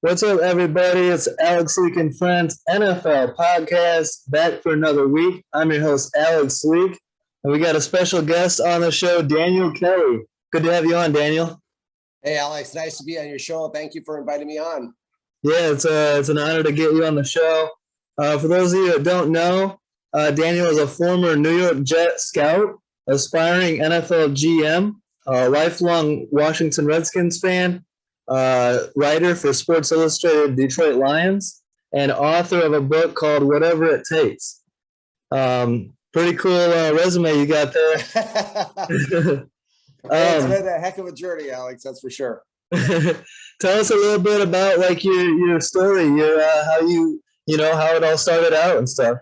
What's up, everybody? It's Alex Leak and Friends NFL podcast back for another week. I'm your host, Alex Leak, and we got a special guest on the show, Daniel Kelly. Good to have you on, Daniel. Hey, Alex, nice to be on your show. Thank you for inviting me on. Yeah, it's an honor to get you on the show. For those of you that don't know, Daniel is a former New York Jet scout, aspiring NFL GM, a lifelong Washington Redskins fan, writer for Sports Illustrated Detroit Lions, and author of a book called Whatever It Takes. Pretty cool resume you got there. It's been a heck of a journey, Alex, that's for sure. Tell us a little bit about like your story, how it all started out and stuff.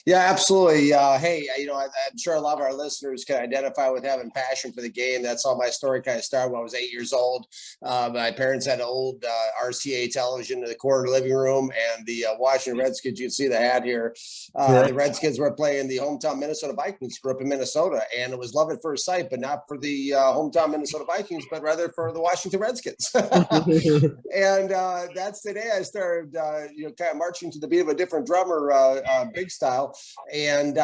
Yeah, absolutely. Hey, I'm sure a lot of our listeners can identify with having passion for the game. That's how my story kind of started when I was 8 years old. My parents had an old RCA television in the corner living room, and the Washington Redskins, you can see the hat here. The Redskins were playing the hometown Minnesota Vikings, grew up in Minnesota, and it was love at first sight, but not for the hometown Minnesota Vikings, but rather for the Washington Redskins. And that's the day I started, kind of marching to the beat of a different drummer, big style. And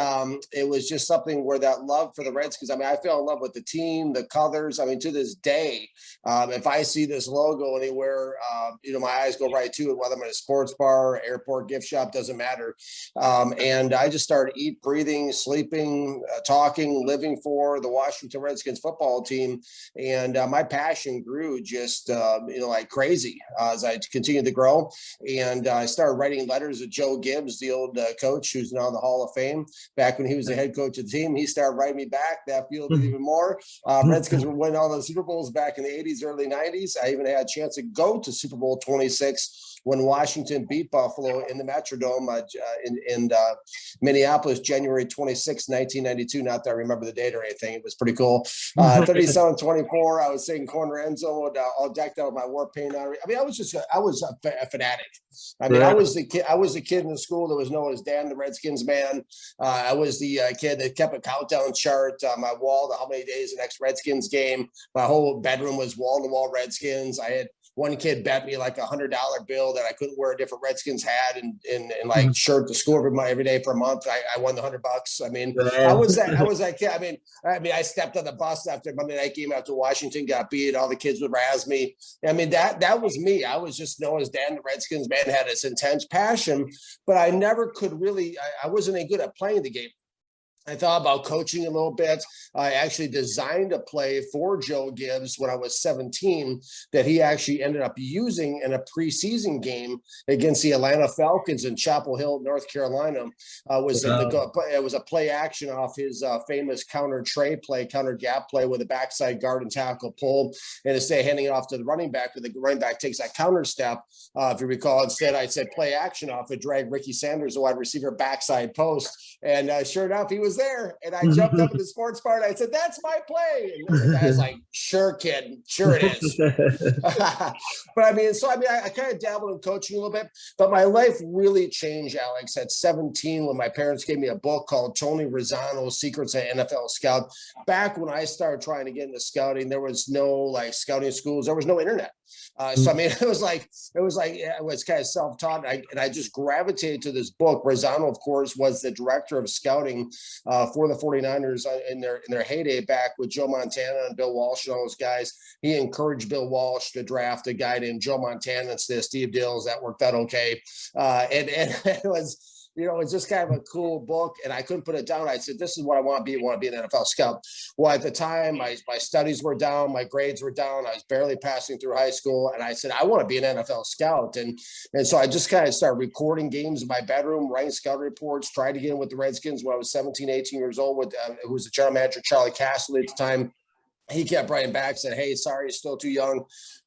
it was just something where that love for the Redskins, I fell in love with the team, the colors. To this day, if I see this logo anywhere, my eyes go right to it, whether I'm at a sports bar, airport, gift shop, doesn't matter. And I just started breathing, sleeping, talking, living for the Washington Redskins football team. And my passion grew just, like crazy as I continued to grow. And I started writing letters to Joe Gibbs, the old coach who's now in the Hall of Fame. Back when he was the head coach of the team, he started writing me back. That fueled me even more. Redskins were winning all the Super Bowls back in the 80s, early 90s. I even had a chance to go to Super Bowl 26 when Washington beat Buffalo in the Metrodome in Minneapolis, January 26, 1992. Not that I remember the date or anything. It was pretty cool. 37-24. I was sitting corner end zone, all decked out with my war paint on. I was a fanatic. I was the kid in the school that was known as Dan the Redskins man. I was the kid that kept a countdown chart on my wall to how many days the next Redskins game. My whole bedroom was wall-to-wall Redskins. I had one kid bet me like $100 bill that I couldn't wear a different Redskins hat and like shirt to school every day for a month. I won the $100. I was that kid. I stepped on the bus after Monday night game after Washington got beat. All the kids would razz me. That was me. I was just known as Dan the Redskins man, had this intense passion, but I never could really, I wasn't any good at playing the game. I thought about coaching a little bit. I actually designed a play for Joe Gibbs when I was 17 that he actually ended up using in a preseason game against the Atlanta Falcons in Chapel Hill, North Carolina. It was a play action off his famous counter gap play with a backside guard and tackle pull. And instead of handing it off to the running back, the running back takes that counter step. If you recall, instead I said play action off it, drag Ricky Sanders, the wide receiver, backside post. And sure enough, he was there. And I jumped up at the sports bar and I said, "That's my play." And the guy's like, "Sure, kid. Sure it is." But I kind of dabbled in coaching a little bit, but my life really changed, Alex, at 17 when my parents gave me a book called Tony Razzano's Secrets of NFL Scout. Back when I started trying to get into scouting, there was no scouting schools. There was no internet. It was kind of self-taught. And I just gravitated to this book. Razzano, of course, was the director of scouting for the 49ers in their heyday back with Joe Montana and Bill Walsh and all those guys. He encouraged Bill Walsh to draft a guy named Joe Montana instead of Steve Dills. That worked out okay. And it was, it's just kind of a cool book, and I couldn't put it down. I said, "This is what I want to be. I want to be an NFL scout." Well, at the time, my studies were down, my grades were down. I was barely passing through high school, and I said, "I want to be an NFL scout." And so I just kind of started recording games in my bedroom, writing scout reports, tried to get in with the Redskins when I was 17, 18 years old with who was the general manager, Charlie Castle at the time. He kept writing back, said, "Hey, sorry, you're still too young."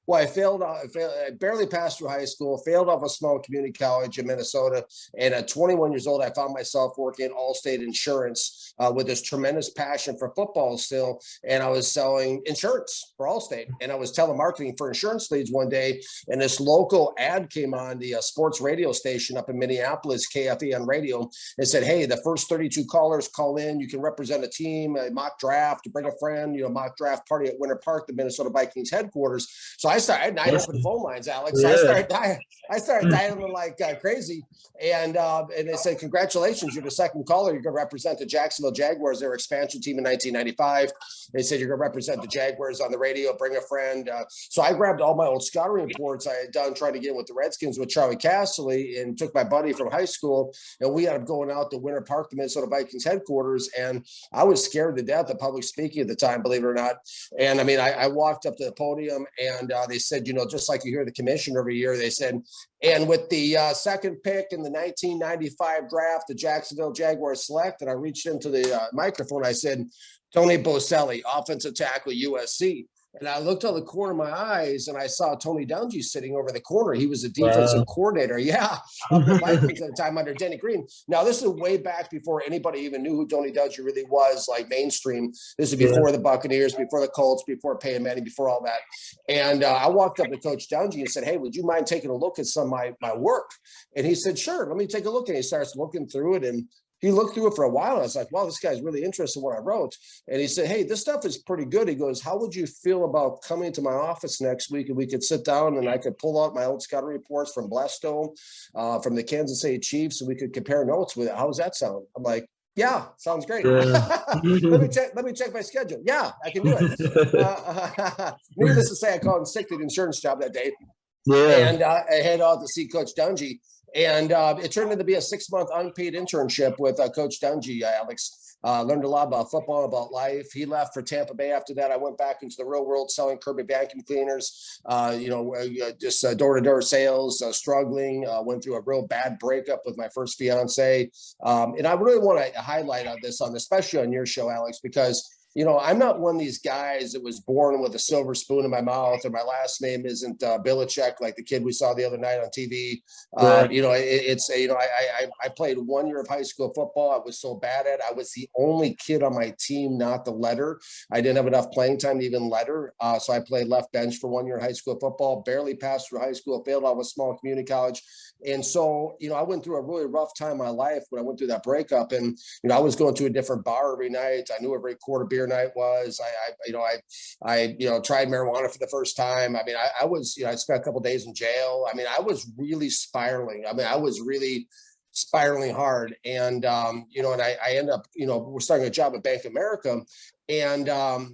Well, I barely passed through high school, failed off a small community college in Minnesota. And at 21 years old, I found myself working at Allstate Insurance with this tremendous passion for football still. And I was selling insurance for Allstate. And I was telemarketing for insurance leads one day. And this local ad came on the sports radio station up in Minneapolis, KFE on radio, and said, "Hey, the first 32 callers call in. You can represent a team, a mock draft, bring a friend, mock draft party at Winter Park, the Minnesota Vikings headquarters." So I I started, I opened phone lines, Alex. So Yeah. I started dialing like crazy. And they said, congratulations, you're the second caller. You're going to represent the Jacksonville Jaguars, their expansion team in 1995. They said, you're going to represent the Jaguars on the radio, bring a friend. So I grabbed all my old scouting reports I had done trying to get in with the Redskins with Charlie Casserly, and took my buddy from high school. And we ended up going out to Winter Park, the Minnesota Vikings headquarters. And I was scared to death of public speaking at the time, believe it or not. And I mean, I walked up to the podium, and they said, just like you hear the commission every year, they said, and with the second pick in the 1995 draft, the Jacksonville Jaguars select, and I reached into the microphone. I said, Tony Boselli, offensive tackle, USC. And I looked on the corner of my eyes, and I saw Tony Dungy sitting over the corner. He was a defensive coordinator. Yeah, of the Vikings at the time under Denny Green. Now, this is way back before anybody even knew who Tony Dungy really was, like mainstream. This is before the Buccaneers, before the Colts, before Peyton Manning, before all that. And I walked up to Coach Dungy and said, hey, would you mind taking a look at some of my work? And he said, sure, let me take a look. And he starts looking through it, and he looked through it for a while. And I was like, wow, this guy's really interested in what I wrote. And he said, hey, this stuff is pretty good. He goes, how would you feel about coming to my office next week, and we could sit down and I could pull out my old scouting reports from Blasto, from the Kansas City Chiefs, and we could compare notes with it. How does that sound? I'm like, yeah, sounds great. let me check my schedule. Yeah, I can do it. Needless to say, I called in sick to the insurance job that day. Yeah. And I head out to see Coach Dungy. And it turned out to be a 6-month unpaid internship with Coach Dungy, Alex. Learned a lot about football, about life. He left for Tampa Bay after that. I went back into the real world selling Kirby vacuum cleaners, just door-to-door sales, struggling. Went through a real bad breakup with my first fiance. And I really want to highlight on this, especially on your show, Alex, because I'm not one of these guys that was born with a silver spoon in my mouth, or my last name isn't Belichick, like the kid we saw the other night on TV. I played 1 year of high school football. I was so bad at it. I was the only kid on my team not the letter. I didn't have enough playing time to even letter. So I played left bench for 1 year of high school football, barely passed through high school, failed out of a small community college. And so, I went through a really rough time in my life when I went through that breakup. And, I was going to a different bar every night. I knew every quarter beer night was. I tried marijuana for the first time. I mean, I spent a couple of days in jail. I mean, I was really spiraling. I was really spiraling hard. And, and I ended up, we're starting a job at Bank of America. And, I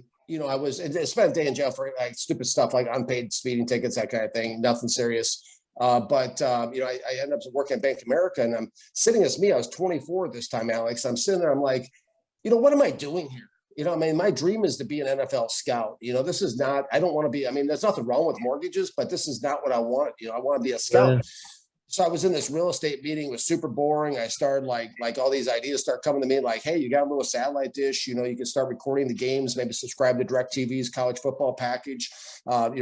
spent a day in jail for like stupid stuff, like unpaid speeding tickets, that kind of thing, nothing serious. I ended up working at Bank of America, and I'm sitting as me. I was 24 this time, Alex. I'm sitting there. I'm like, what am I doing here? My dream is to be an NFL scout. This is not, I don't want to be, there's nothing wrong with mortgages, but this is not what I want. I want to be a scout. Yeah. So I was in this real estate meeting. It was super boring. I started like all these ideas start coming to me like, hey, you got a little satellite dish, you can start recording the games, maybe subscribe to DirecTV's college football package,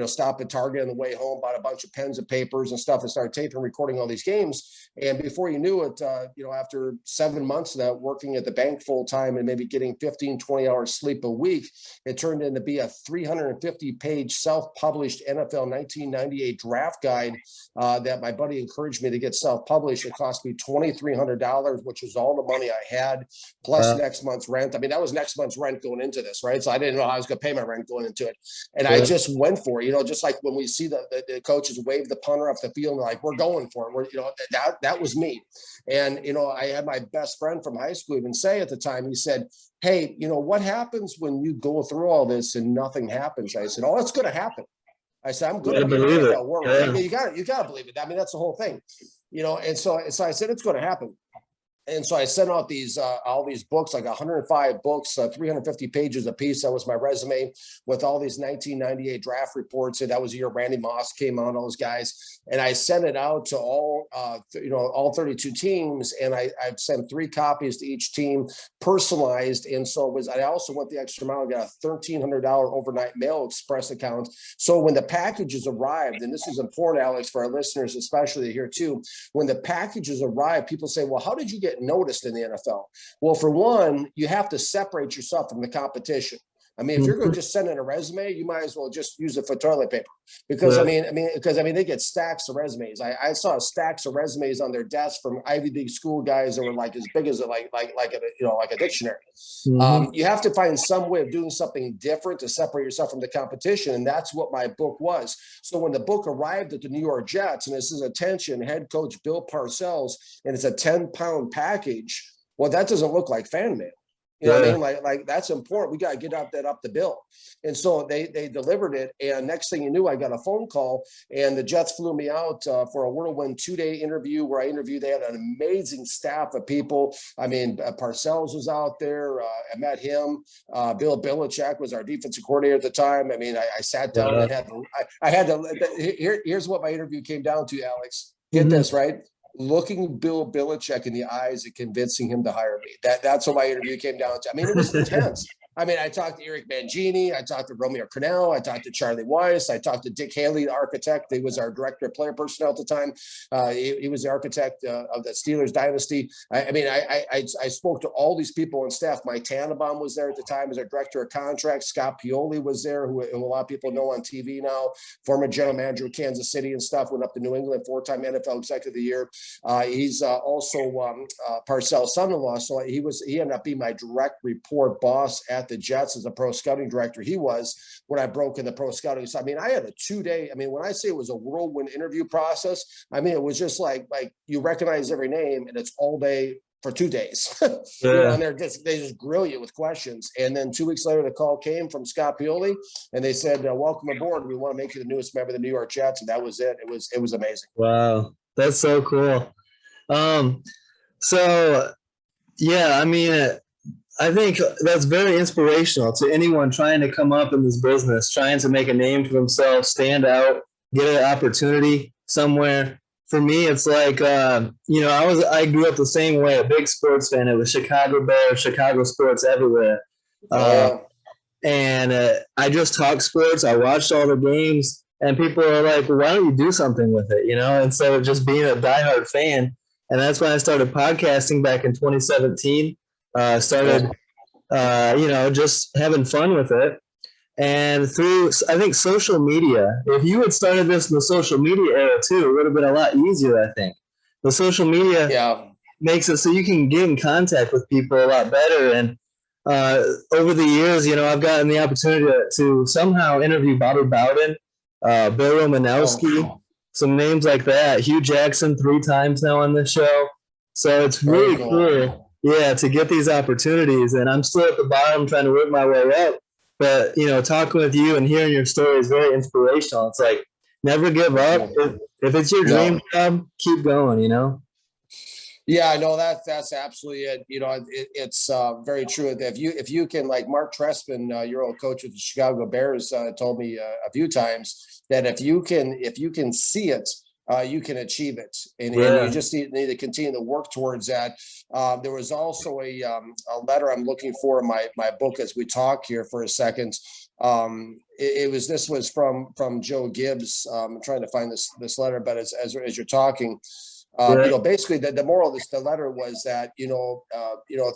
stop at Target on the way home, bought a bunch of pens and papers and stuff, and started taping and recording all these games. And before you knew it, after 7 months of that, working at the bank full time and maybe getting 15, 20 hours sleep a week, it turned into be a 350-page self-published NFL 1998 draft guide that my buddy encouraged me to get self-published. It cost me $2,300, which was all the money I had, plus next month's rent. That was next month's rent going into this, right? So I didn't know how I was going to pay my rent going into it. And I just went for it, just like when we see the coaches wave the punter off the field, and like, we're going for it. That was me. And, I had my best friend from high school even say at the time, he said, hey, what happens when you go through all this and nothing happens? I said, oh, it's going to happen. I said, I'm going to believe it. Yeah. You got to believe it. That's the whole thing, and so I said, it's going to happen. And so I sent out these all these books, like 105 books, 350 pages a piece. That was my resume with all these 1998 draft reports. And that was the year Randy Moss came on, all those guys. And I sent it out to all 32 teams. And I sent 3 copies to each team, personalized. And so I also went the extra mile and got a $1,300 overnight mail express account. So when the packages arrived, and this is important, Alex, for our listeners, especially here too, when the packages arrived, people say, well, how did you get noticed in the NFL? Well, for one, you have to separate yourself from the competition. I mean, if you're going to just send in a resume, you might as well just use it for toilet paper because they get stacks of resumes. I saw stacks of resumes on their desk from Ivy League school guys that were like as big as like a dictionary. You have to find some way of doing something different to separate yourself from the competition, and that's what my book was. So when the book arrived at the New York Jets, and this is attention, head coach Bill Parcells, and it's a 10-pound package. Well, that doesn't look like fan mail. You know what I mean? Like that's important. We got to get up the bill. And so they delivered it. And next thing you knew, I got a phone call and the Jets flew me out for a whirlwind 2-day interview where I interviewed. They had an amazing staff of people. I mean, Parcells was out there. I met him. Bill Belichick was our defensive coordinator at the time. I mean, I sat down and here's what my interview came down to, Alex. Get this, right? Looking Bill Belichick in the eyes and convincing him to hire me. That's what my interview came down to. I mean, it was intense. I mean, I talked to Eric Mangini. I talked to Romeo Cornell. I talked to Charlie Weiss. I talked to Dick Haley, the architect. He was our director of player personnel at the time. He was the architect of the Steelers dynasty. I spoke to all these people on staff. Mike Tannenbaum was there at the time as our director of contracts. Scott Pioli was there, who a lot of people know on TV now, former general manager of Kansas City and stuff, went up to New England, 4-time NFL Executive of the Year. He's also Parcells' son-in-law. So he ended up being my direct report boss at the Jets as a pro scouting director. He was when I broke into pro scouting. So, I mean, I had a 2-day, I mean, when I say it was a whirlwind interview process, I mean, it was just like you recognize every name and it's all day for 2 days. And they just grill you with questions. And then 2 weeks later, the call came from Scott Pioli and they said, welcome aboard. We want to make you the newest member of the New York Jets. And that was it. It was amazing. Wow. That's so cool. So yeah, I mean, I think that's very inspirational to anyone trying to come up in this business, trying to make a name for themselves, stand out, get an opportunity somewhere. For me, it's like, I grew up the same way, a big sports fan. It was Chicago Bears, Chicago sports everywhere. And I just talked sports. I watched all the games and people are like, well, why don't you do something with it? Instead of just being a diehard fan. And that's when I started podcasting back in 2017. Just having fun with it. And through, I think, social media, if you had started this in the social media era too, it would have been a lot easier, I think. The social media makes it so you can get in contact with people a lot better. And over the years, I've gotten the opportunity to somehow interview Bobby Bowden, Bill Romanowski, some names like that. Hugh Jackson 3 times now on this show. So it's really cool. Yeah, to get these opportunities. And I'm still at the bottom trying to work my way up. But, talking with you and hearing your story is very inspirational. It's like, never give up. If it's your dream job, keep going, Yeah, no, that's absolutely it. It's very true. If you can, like Mark Trestman, your old coach with the Chicago Bears, told me a few times that if you can see it, you can achieve it, and you just need to continue to work towards that. There was also a letter I'm looking for in my book as we talk here for a second. This was from Joe Gibbs. I'm trying to find this letter, but as you're talking, basically the moral of the letter was that,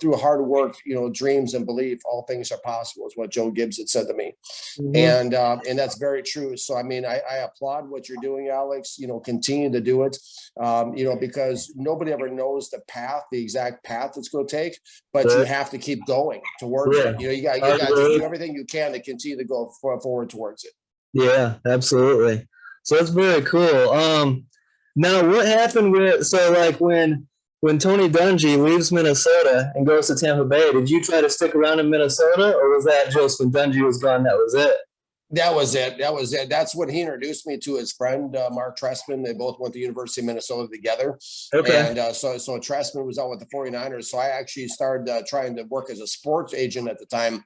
through hard work, dreams and belief, all things are possible, is what Joe Gibbs had said to me. Mm-hmm. And that's very true. So, I mean, I applaud what you're doing, Alex, continue to do it, because nobody ever knows the exact path it's going to take, but you have to keep going towards it. You got to just do everything you can to continue to go forward towards it. Yeah, absolutely. So that's very cool. Now, what happened when Tony Dungy leaves Minnesota and goes to Tampa Bay, did you try to stick around in Minnesota, or was that just when Dungy was gone, that was it? That was it. That's when he introduced me to his friend, Mark Trestman. They both went to the University of Minnesota together. Okay. And so Trestman was out with the 49ers. So I actually started trying to work as a sports agent at the time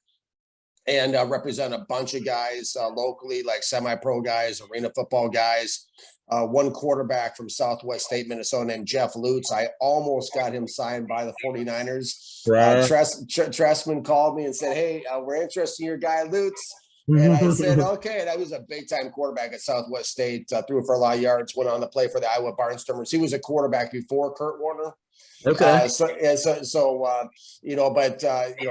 and represent a bunch of guys locally, like semi-pro guys, arena football guys. One quarterback from Southwest State, Minnesota, named Jeff Lutz. I almost got him signed by the 49ers. Right. Trestman called me and said, hey, we're interested in your guy, Lutz. And I said, okay. And I was a big-time quarterback at Southwest State, threw for a lot of yards, went on to play for the Iowa Barnstormers. He was a quarterback before Kurt Warner. Okay.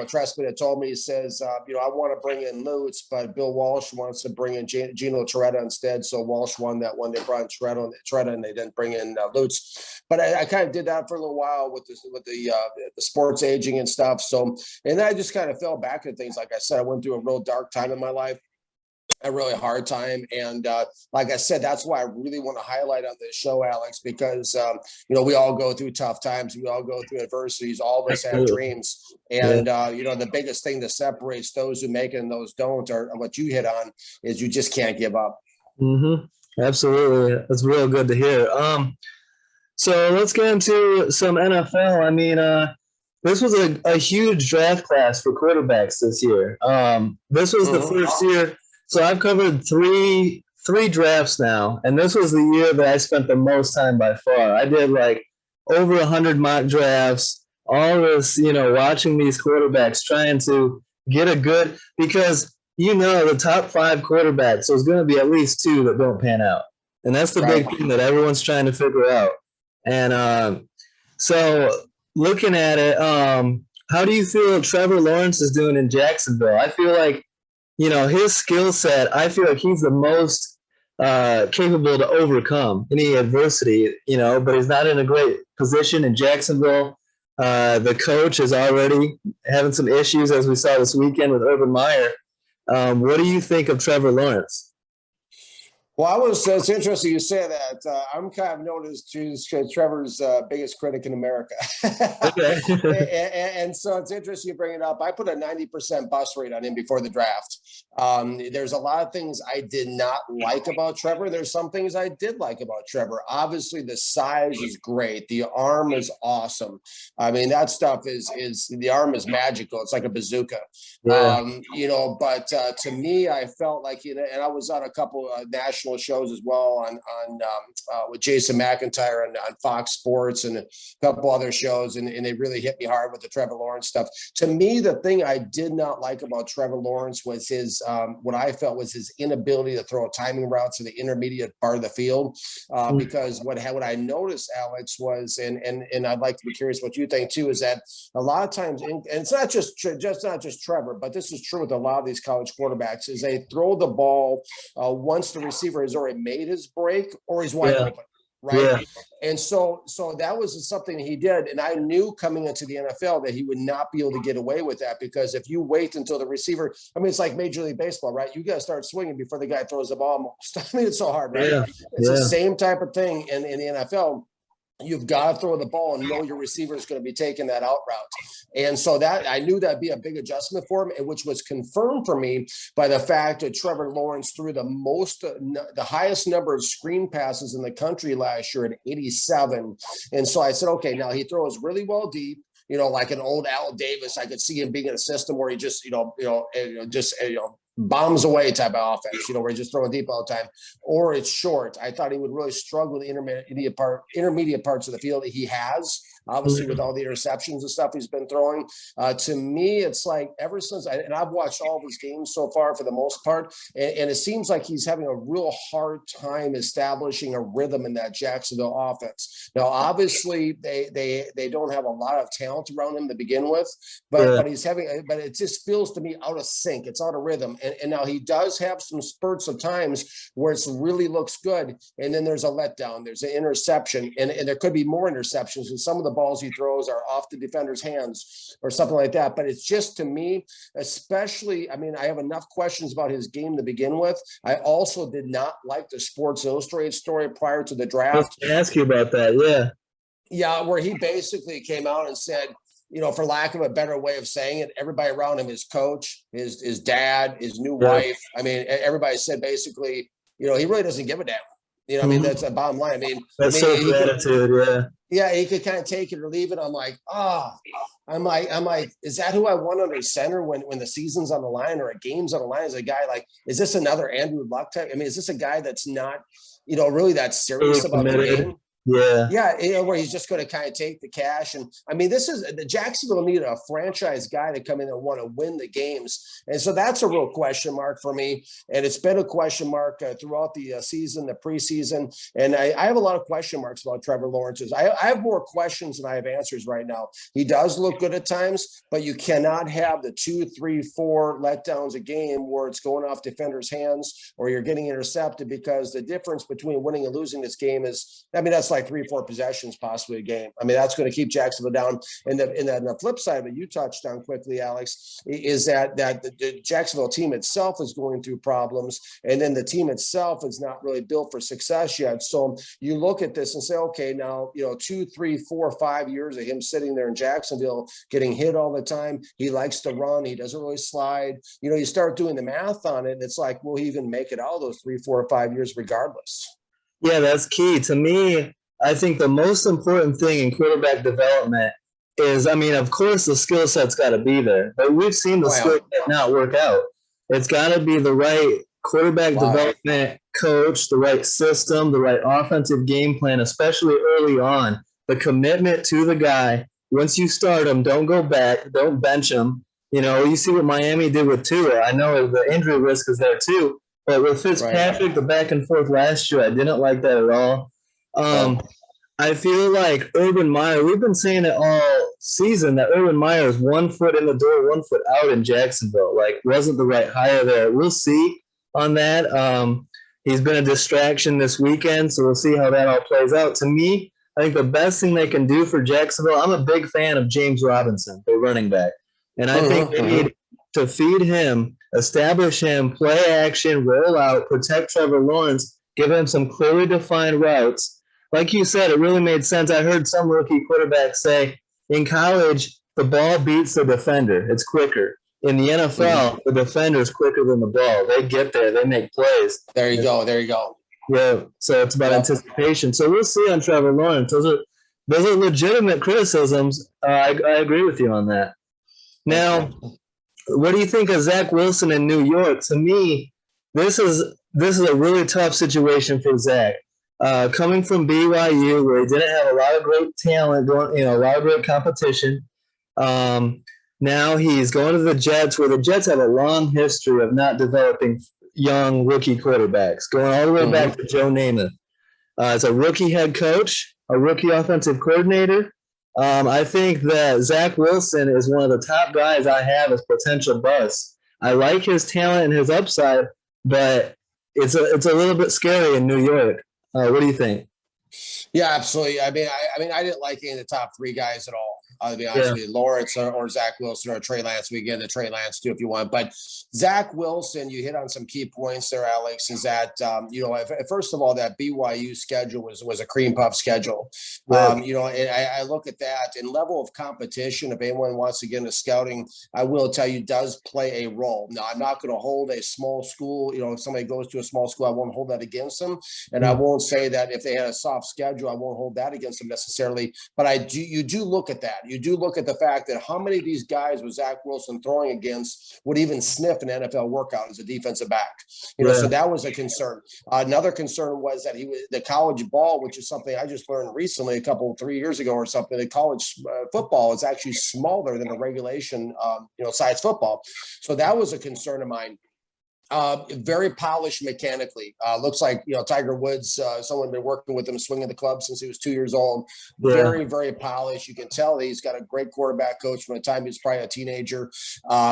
Trestman had told me, he says, I want to bring in Lutz, but Bill Walsh wants to bring in Gino Torretta instead. So Walsh won that one. They brought in Torretta, and they didn't bring in Lutz. But I kind of did that for a little while with the sports aging and stuff. So, and then I just kind of fell back at things. Like I said, I went through a real dark time in my life, a really hard time. And like I said, that's why I really want to highlight on this show, Alex, because, we all go through tough times. We all go through adversities. All of us have dreams. And, the biggest thing that separates those who make it and those don't, or what you hit on, is you just can't give up. Mm-hmm. Absolutely. That's real good to hear. So let's get into some NFL. I mean, this was a huge draft class for quarterbacks this year. This was the first year. So I've covered three drafts now, and this was the year that I spent the most time by far. I did like over 100 mock drafts, all this, watching these quarterbacks, trying to get a good, because the top 5 quarterbacks, there's going to be at least 2 that don't pan out. And that's the big thing that everyone's trying to figure out. And so looking at it, how do you feel Trevor Lawrence is doing in Jacksonville? I feel like, his skill set, I feel like he's the most capable to overcome any adversity, but he's not in a great position in Jacksonville. The coach is already having some issues, as we saw this weekend with Urban Meyer. What do you think of Trevor Lawrence? Well, it's interesting you say that. I'm kind of known as Trevor's biggest critic in America. Okay. and so it's interesting you bring it up. I put a 90% bust rate on him before the draft. There's a lot of things I did not like about Trevor. There's some things I did like about Trevor. Obviously, the size is great. The arm is awesome. I mean, that stuff is the arm is magical. It's like a bazooka. Yeah. But to me, I felt like, and I was on a couple of national shows as well on with Jason McIntyre on Fox Sports and a couple other shows, and they really hit me hard with the Trevor Lawrence stuff. To me, the thing I did not like about Trevor Lawrence was his what I felt was his inability to throw a timing route to the intermediate part of the field, because what I noticed, Alex, was, and I'd like to be curious what you think too, is that a lot of times, and it's not just Trevor, but this is true with a lot of these college quarterbacks, is they throw the ball once the receiver has already made his break or he's wide open. Right. Yeah. And so that was something he did. And I knew coming into the NFL that he would not be able to get away with that, because if you wait until the receiver, I mean, it's like Major League Baseball, right? You got to start swinging before the guy throws the ball. I mean, it's so hard, right? Yeah. It's the same type of thing in the NFL. You've got to throw the ball and know your receiver is going to be taking that out route. And so that I knew that'd be a big adjustment for him, and which was confirmed for me by the fact that Trevor Lawrence threw the highest number of screen passes in the country last year at 87. And so I said, okay, now he throws really well deep. Like an old Al Davis, I could see him being in a system where he just, bombs away type of offense, where he's just throwing deep all the time, or it's short. I thought he would really struggle with the intermediate parts of the field that he has, obviously, with all the interceptions and stuff he's been throwing. To me, it's like ever since and I've watched all of his games so far for the most part, and it seems like he's having a real hard time establishing a rhythm in that Jacksonville offense. Now, obviously, they don't have a lot of talent around him to begin with, but it just feels to me out of sync. It's out of rhythm. And now he does have some spurts of times where it really looks good. And then there's a letdown, there's an interception, and there could be more interceptions. And some of the balls he throws are off the defender's hands or something like that. But it's just, to me, especially, I mean, I have enough questions about his game to begin with. I also did not like the Sports Illustrated story prior to the draft. I'll ask you about that. Yeah. Yeah. Where he basically came out and said, for lack of a better way of saying it, everybody around him, his coach, his dad, his new wife. I mean, everybody said basically, he really doesn't give a damn. I mean, that's the bottom line. I mean, that's attitude. Yeah. Yeah. He could kind of take it or leave it. I'm like, I'm like, is that who I want under center when the season's on the line or a game's on the line? Is a guy like, is this another Andrew Luck type? I mean, is this a guy that's not, really that serious about the game? Yeah. Yeah, where he's just going to kind of take the cash. And I mean, this is the Jacksonville needed a franchise guy to come in and want to win the games. And so that's a real question mark for me. And it's been a question mark throughout the season, the preseason. And I have a lot of question marks about Trevor Lawrence. I have more questions than I have answers right now. He does look good at times, but you cannot have the 2, 3, 4 letdowns a game where it's going off defenders' hands or you're getting intercepted, because the difference between winning and losing this game is, I mean, that's like 3 or 4 possessions possibly a game. I mean, that's going to keep Jacksonville down. And the flip side of it, you touched on quickly, Alex, is that the Jacksonville team itself is going through problems, and then the team itself is not really built for success yet. So you look at this and say, okay, now, 2, 3, 4, 5 years of him sitting there in Jacksonville getting hit all the time. He likes to run. He doesn't really slide. You start doing the math on it, and it's like, will he even make it out of those 3, 4, or 5 years regardless? Yeah, that's key. To me, I think the most important thing in quarterback development is, I mean, of course, the skill set's got to be there, but we've seen the skill set not work out. It's got to be the right quarterback development coach, the right system, the right offensive game plan, especially early on. The commitment to the guy. Once you start him, don't go back, don't bench him. You see what Miami did with Tua. I know the injury risk is there too, but with Fitzpatrick, the back and forth last year, I didn't like that at all. I feel like Urban Meyer, we've been saying it all season that Urban Meyer is 1 foot in the door, 1 foot out in Jacksonville. Like, wasn't the right hire there. We'll see on that. He's been a distraction this weekend, so we'll see how that all plays out. To me, I think the best thing they can do for Jacksonville, I'm a big fan of James Robinson, their running back. And I think they need to feed him, establish him, play action, roll out, protect Trevor Lawrence, give him some clearly defined routes. Like you said, it really made sense. I heard some rookie quarterbacks say in college, the ball beats the defender. It's quicker. In the NFL, the defender is quicker than the ball. They get there. They make plays. There you go. There you go. Yeah, so it's about anticipation. So we'll see on Trevor Lawrence. Those are legitimate criticisms. I agree with you on that. Now, what do you think of Zach Wilson in New York? To me, this is a really tough situation for Zach. Coming from BYU, where he didn't have a lot of great talent, a lot of great competition. Now he's going to the Jets, where the Jets have a long history of not developing young rookie quarterbacks, going all the way back to Joe Namath. As a rookie head coach, a rookie offensive coordinator, I think that Zach Wilson is one of the top guys I have as potential buzz. I like his talent and his upside, but it's a little bit scary in New York. What do you think? Yeah, absolutely. I mean, I didn't like any of the top 3 guys at all. To be honest with you, Lawrence or Zach Wilson or Trey Lance. We get into Trey Lance too if you want. But Zach Wilson, you hit on some key points there, Alex. Is that first of all, that BYU schedule was a cream puff schedule. And I look at that and level of competition. If anyone wants to get into scouting, I will tell you, does play a role. Now, I'm not going to hold a small school. If somebody goes to a small school, I won't hold that against them, and I won't say that if they had a soft schedule, I won't hold that against them necessarily. But you do look at that. You do look at the fact that how many of these guys was Zach Wilson throwing against would even sniff an NFL workout as a defensive back. So that was a concern. Another concern was that the college ball, which is something I just learned recently, 3 years ago or something. The college football is actually smaller than the regulation, size football. So that was a concern of mine. Very polished mechanically. Looks like, Tiger Woods, someone been working with him, swinging the club since he was 2 years old. Very, very polished. You can tell that he's got a great quarterback coach from the time he was probably a teenager.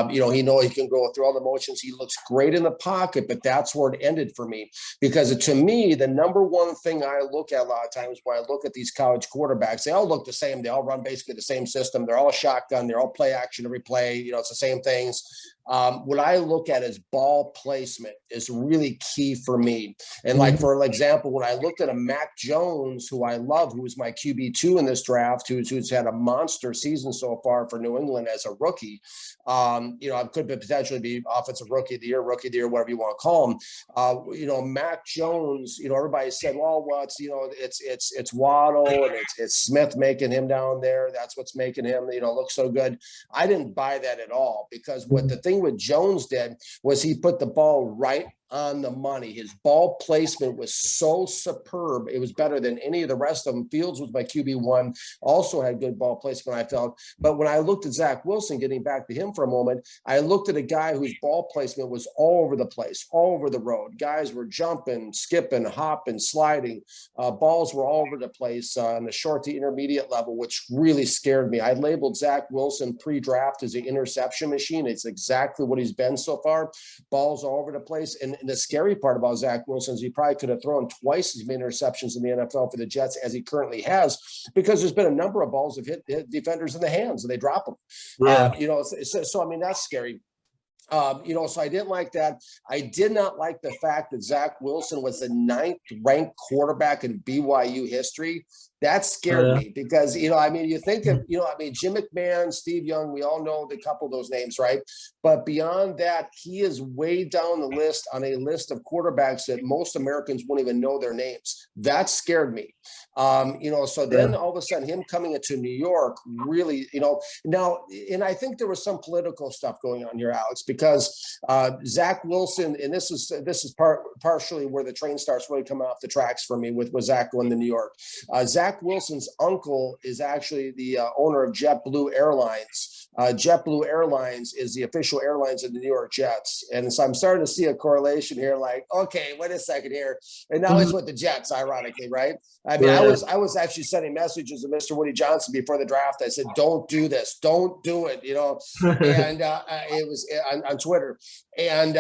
He knows he can go through all the motions. He looks great in the pocket, but that's where it ended for me. Because to me, the number one thing I look at a lot of times when I look at these college quarterbacks, they all look the same. They all run basically the same system. They're all shotgun. They're all play action every play. It's the same things. What I look at is ball placement is really key for me. And like, for example, when I looked at a Mac Jones, who I love, who was my QB2 in this draft, who's had a monster season so far for New England as a rookie, I could potentially be offensive rookie of the year, whatever you want to call him. Mac Jones, everybody said, well, it's Waddle and it's Smith making him down there. That's what's making him, look so good. I didn't buy that at all, because what the thing with Jones did was he put the ball right on the money. His ball placement was so superb. It was better than any of the rest of them. Fields was my QB1, also had good ball placement, I felt. But when I looked at Zach Wilson, getting back to him for a moment, I looked at a guy whose ball placement was all over the place, all over the road. Guys were jumping, skipping, hopping, sliding. Balls were all over the place on the short to intermediate level, which really scared me. I labeled Zach Wilson pre-draft as an interception machine. It's exactly what he's been so far. Balls all over the place. And the scary part about Zach Wilson is he probably could have thrown twice as many interceptions in the NFL for the Jets as he currently has, because there's been a number of balls that hit defenders in the hands and they drop them. Yeah. So I mean, that's scary. So I didn't like that. I did not like the fact that Zach Wilson was the 9th ranked quarterback in BYU history. That scared me because, you think of, Jim McMahon, Steve Young, we all know the couple of those names, right? But beyond that, he is way down the list on a list of quarterbacks that most Americans won't even know their names. That scared me. So then all of a sudden him coming into New York really, now, and I think there was some political stuff going on here, Alex, because Zach Wilson, and this is partially where the train starts really coming off the tracks for me with Zach going to New York. Zach Wilson's uncle is actually the owner of JetBlue Airlines. JetBlue Airlines is the official airlines of the New York Jets. And so I'm starting to see a correlation here, like, okay, wait a second here. And now he's with the Jets, ironically, right? I mean, I was actually sending messages to Mr. Woody Johnson before the draft. I said, don't do this. Don't do it, and it was on Twitter. And,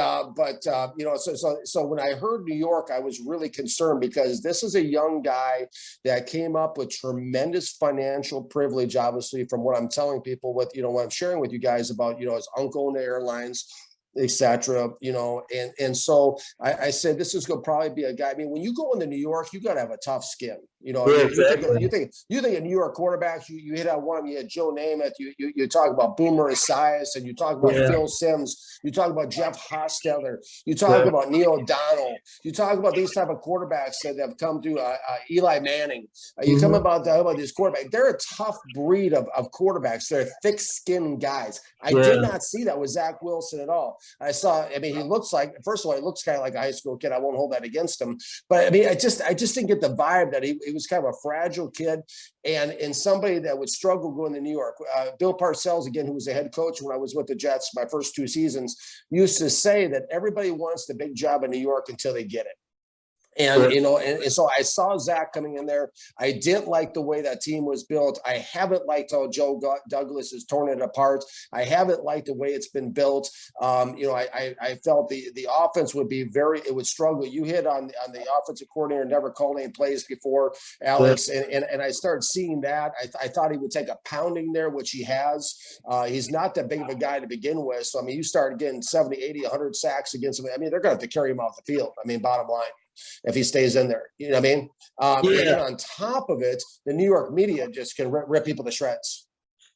so when I heard New York, I was really concerned because this is a young guy that came up with tremendous financial privilege, obviously, from what I'm telling people with, what I'm sharing with you guys about, his uncle in the airlines, etc. And so I said, this is going to probably be a guy. I mean, when you go into New York, you got to have a tough skin. Exactly. You think of New York quarterbacks, you hit on one of them, you had Joe Namath, you talk about Boomer Esiason, and you talk about Phil Simms, you talk about Jeff Hostetler, you talk about Neil O'Donnell, you talk about these type of quarterbacks that have come through, Eli Manning, you come about these quarterbacks. They're a tough breed of quarterbacks. They're thick-skinned guys. I did not see that with Zach Wilson at all. He looks like, first of all, he looks kind of like a high school kid. I won't hold that against him. But I mean, I just didn't get the vibe that he was kind of a fragile kid and somebody that would struggle going to New York. Bill Parcells, again, who was the head coach when I was with the Jets my first 2 seasons, used to say that everybody wants the big job in New York until they get it. And, and so I saw Zach coming in there. I didn't like the way that team was built. I haven't liked how Joe Douglas has torn it apart. I haven't liked the way it's been built. I felt the offense would be it would struggle. You hit on the offensive coordinator never called any plays before, Alex. And I started seeing that. I thought he would take a pounding there, which he has. He's not that big of a guy to begin with. So, I mean, you start getting 70, 80, 100 sacks against him. I mean, they're going to have to carry him off the field. I mean, bottom line, if he stays in there, you know what I mean? And then on top of it, the New York media just can rip people to shreds.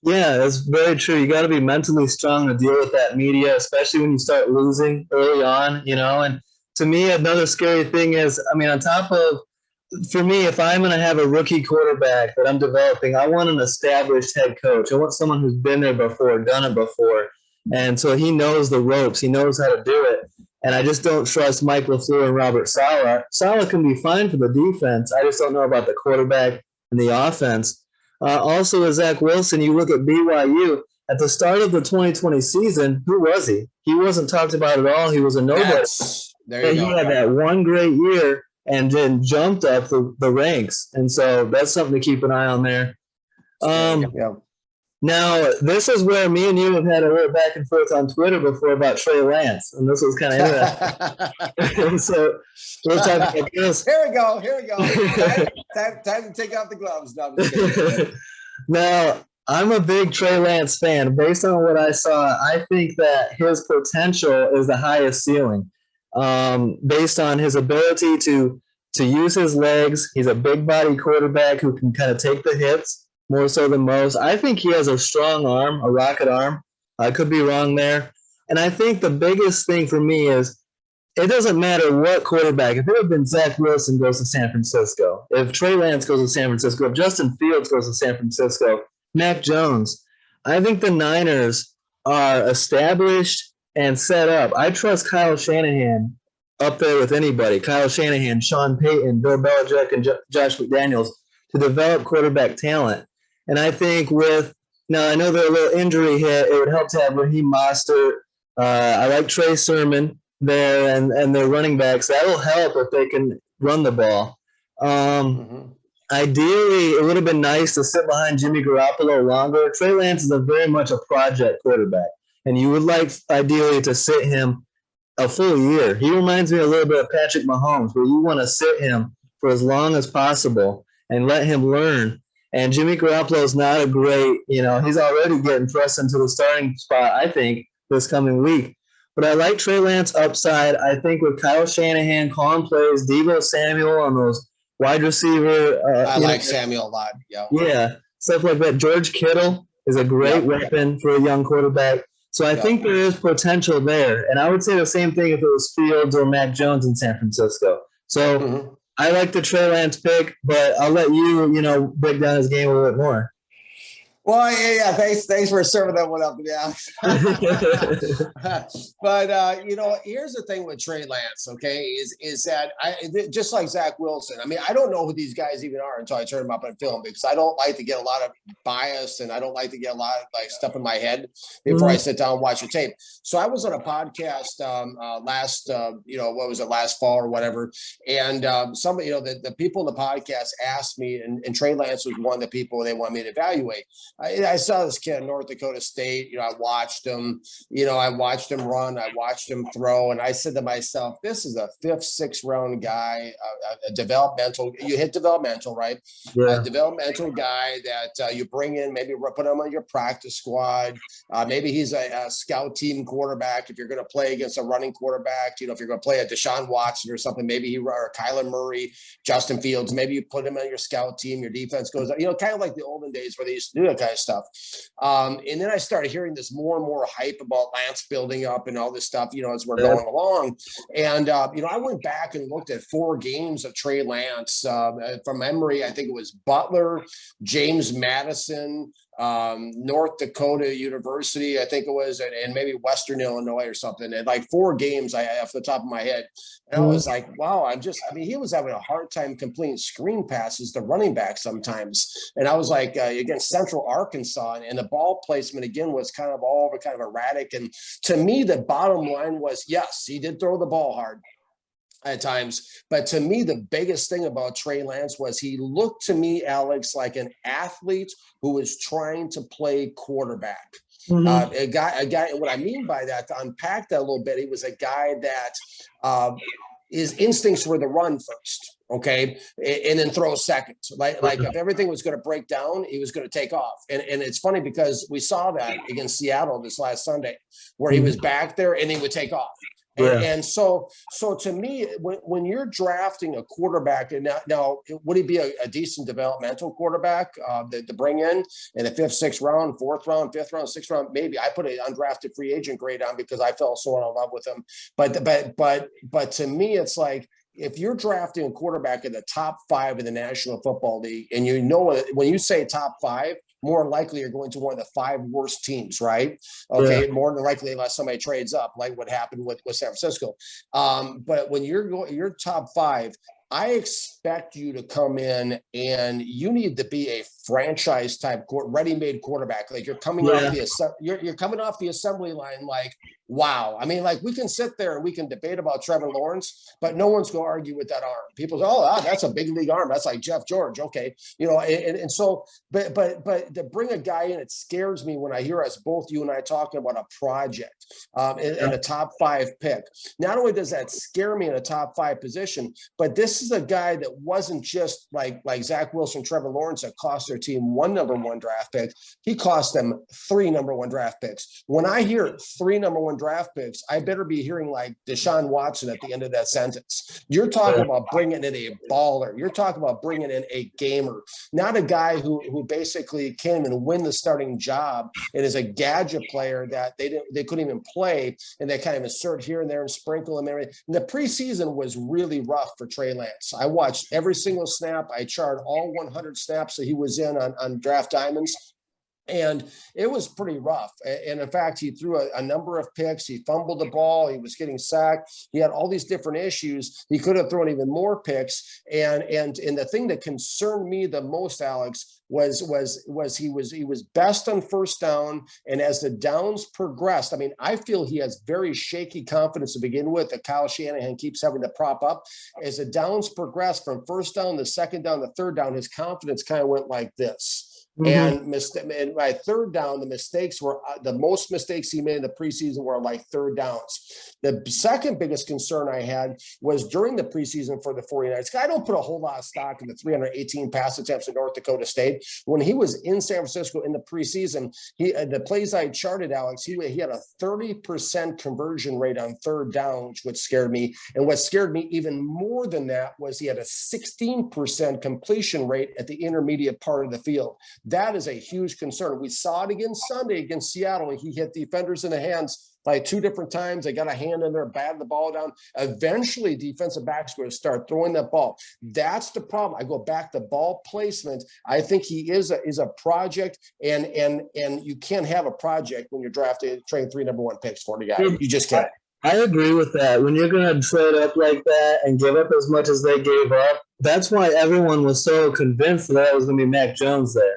Yeah, that's very true. You got to be mentally strong to deal with that media, especially when you start losing early on, And to me, another scary thing is, I mean, on top of, for me, if I'm going to have a rookie quarterback that I'm developing, I want an established head coach. I want someone who's been there before, done it before. And so he knows the ropes. He knows how to do it. And I just don't trust Mike LaFleur and Robert Saleh. Saleh can be fine for the defense. I just don't know about the quarterback and the offense. Also, with Zach Wilson, you look at BYU. At the start of the 2020 season, who was he? He wasn't talked about at all. He was a nobody. There you go. He had that one great year and then jumped up the ranks. And so that's something to keep an eye on there. Now, this is where me and you have had a little back and forth on Twitter before about Trey Lance, and this was kind of interesting. So we'll talk about this. Here we go. Time to take off the gloves. Now, I'm a big Trey Lance fan. Based on what I saw, I think that his potential is the highest ceiling. Based on his ability to use his legs, he's a big body quarterback who can kind of take the hits more so than most. I think he has a strong arm, a rocket arm. I could be wrong there. And I think the biggest thing for me is it doesn't matter what quarterback. If it had been Zach Wilson goes to San Francisco, if Trey Lance goes to San Francisco, if Justin Fields goes to San Francisco, Mac Jones, I think the Niners are established and set up. I trust Kyle Shanahan up there with anybody. Kyle Shanahan, Sean Payton, Bill Belichick, and Josh McDaniels to develop quarterback talent. And I think now I know they're a little injury hit. It would help to have Raheem Mostert. I like Trey Sermon there and their running backs. That'll help if they can run the ball. Ideally, it would have been nice to sit behind Jimmy Garoppolo longer. Trey Lance is very much a project quarterback, and you would like ideally to sit him a full year. He reminds me a little bit of Patrick Mahomes, where you want to sit him for as long as possible and let him learn. And Jimmy Garoppolo is not a great, he's already getting thrust into the starting spot, I think, this coming week. But I like Trey Lance upside. I think with Kyle Shanahan calling plays, Deebo Samuel on those wide receiver. I like Samuel a lot. Yeah, stuff like that. George Kittle is a great weapon for a young quarterback. So I think there is potential there. And I would say the same thing if it was Fields or Mac Jones in San Francisco. So I like the Trey Lance pick, but I'll let you, break down his game a little bit more. Well, yeah. Thanks for serving that one up to me, Alex. But here's the thing with Trey Lance. Okay, is that just like Zach Wilson. I mean, I don't know who these guys even are until I turn them up on film because I don't like to get a lot of bias and I don't like to get a lot of stuff in my head before I sit down and watch the tape. So I was on a podcast last fall or whatever, and somebody, the people in the podcast asked me, and Trey Lance was one of the people they wanted me to evaluate. I saw this kid in North Dakota State. I watched him. I watched him run. I watched him throw, and I said to myself, "This is a 5th, 6th round guy, a developmental. You hit developmental, right? Yeah. A developmental guy that you bring in, maybe put him on your practice squad. Maybe he's a scout team quarterback. If you're going to play against a running quarterback, if you're going to play a Deshaun Watson or something, maybe or Kyler Murray, Justin Fields. Maybe you put him on your scout team. Your defense goes, kind of like the olden days where they used to do that kind of stuff. And then I started hearing this more and more hype about Lance building up and all this stuff, as we're going along. And, I went back and looked at 4 games of Trey Lance from memory. I think it was Butler, James Madison, North Dakota University, I think it was, and maybe Western Illinois or something. And 4 games off the top of my head. And I was like, wow, he was having a hard time completing screen passes to running back sometimes. And I was like, against Central Arkansas, and the ball placement again was kind of all over, kind of erratic. And to me, the bottom line was, yes, he did throw the ball hard at times. But to me, the biggest thing about Trey Lance was he looked to me, Alex, like an athlete who was trying to play quarterback. A guy, what I mean by that, to unpack that a little bit, he was a guy that his instincts were to run first. Okay. And then throw second. Like if everything was going to break down, he was going to take off. And it's funny because we saw that against Seattle this last Sunday where he was back there and he would take off. And so to me, when you're drafting a quarterback, and now would he be a decent developmental quarterback to bring in the 5th, 6th round, 4th round, 5th round, 6th round? Maybe I put an undrafted free agent grade on because I fell so in love with him. But to me, it's like, if you're drafting a quarterback in the top 5 in the National Football League, and when you say top 5, more likely you're going to one of the 5 worst teams, right? Okay, more than likely unless somebody trades up, like what happened with San Francisco. But when you're top 5, I expect you to come in and you need to be a franchise type ready-made quarterback. Like you're coming off the assembly line. Like, wow. I mean, we can sit there and we can debate about Trevor Lawrence, but no one's going to argue with that arm. People say, "Oh, that's a big league arm. That's like Jeff George." Okay, and so, but to bring a guy in, it scares me when I hear you and I talking about a project and a top 5 pick. Not only does that scare me in a top 5 position, but this is a guy that wasn't just like Zach Wilson, Trevor Lawrence that cost their team 1 number 1 draft pick. He cost them 3 number 1 draft picks. When I hear 3 number 1 draft picks, I better be hearing like Deshaun Watson at the end of that sentence. You're talking about bringing in a baller. You're talking about bringing in a gamer, not a guy who basically can't even win the starting job and is a gadget player that they couldn't even play, and they kind of insert here and there and sprinkle him. And the preseason was really rough for Trey Lance. I watched every single snap. I charted all 100 snaps that he was in on Draft Diamonds. And it was pretty rough. And in fact, he threw a number of picks. He fumbled the ball. He was getting sacked. He had all these different issues. He could have thrown even more picks. And the thing that concerned me the most, Alex, was he was best on first down. And as the downs progressed, I mean, I feel he has very shaky confidence to begin with that Kyle Shanahan keeps having to prop up. As the downs progressed from first down to second down to third down, his confidence kind of went like this. And by third down, the mistakes were the most mistakes he made in the preseason were like third downs. The second biggest concern I had was during the preseason for the 49ers. I don't put a whole lot of stock in the 318 pass attempts at North Dakota State. When he was in San Francisco in the preseason, the plays I charted, Alex, he had a 30% conversion rate on third down, which scared me. And what scared me even more than that was he had a 16% completion rate at the intermediate part of the field. That is a huge concern. We saw it again Sunday against Seattle. He hit defenders in the hands by 2 different times. They got a hand in there, batted the ball down. Eventually, defensive backs were going to start throwing that ball. That's the problem. I go back to ball placement. I think he is a project, and you can't have a project when you're drafting, trading 3 number 1 picks for the guy. You just can't. I agree with that. When you're going to trade up like that and give up as much as they gave up, that's why everyone was so convinced that it was going to be Mac Jones there.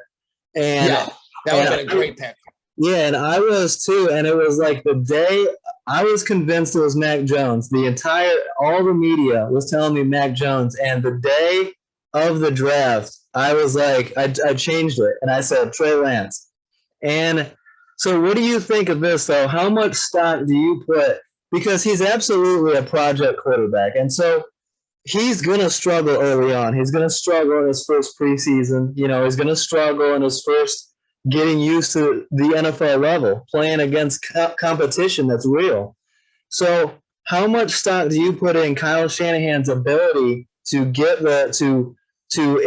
And yeah, that would have been a great pick. Yeah, and I was too. And it was like the day I was convinced it was Mac Jones. All the media was telling me Mac Jones. And the day of the draft, I was like, I changed it. And I said, Trey Lance. And so what do you think of this, though? How much stock do you put? Because he's absolutely a project quarterback. And so he's going to struggle early on. He's going to struggle in his first preseason. He's going to struggle in his first getting used to the NFL level, playing against competition that's real. So how much stock do you put in Kyle Shanahan's ability to get to